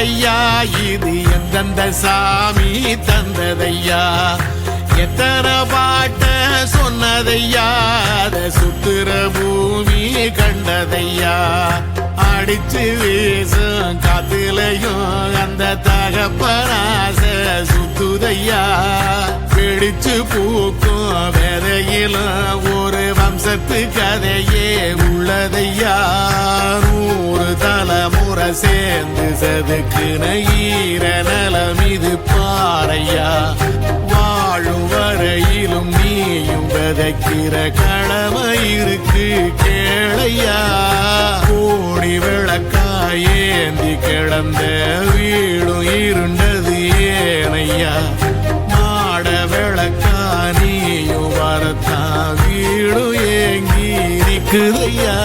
வந்ததையா இது எந்தெந்த சாமி தந்ததையா எத்தனை பாட்ட சொன்னதையா அத சுத்துற பூமி கண்டதையா அடிச்சு வீசும் காத்துலையும் அந்த தகப்பனாச சுத்துதையா பிடிச்சு பூக்கும் விதையிலும் ஒரு வம்சத்து கதையே உள்ளதையா 100 தலைமுறை சேர்ந்து செதுக்குன ஈர நலம் இது பாறையா வாழும் வரையிலும் நீயும் விதைக்கிற கடமை இருக்கு கேளையா கோடி விளக்காயேந்தி கிடந்த வீடும் இருண்டது ஏனையா மாட விளக்கா நீயும் வரத்தான் வீடும் ஏங்கி நிற்குதையா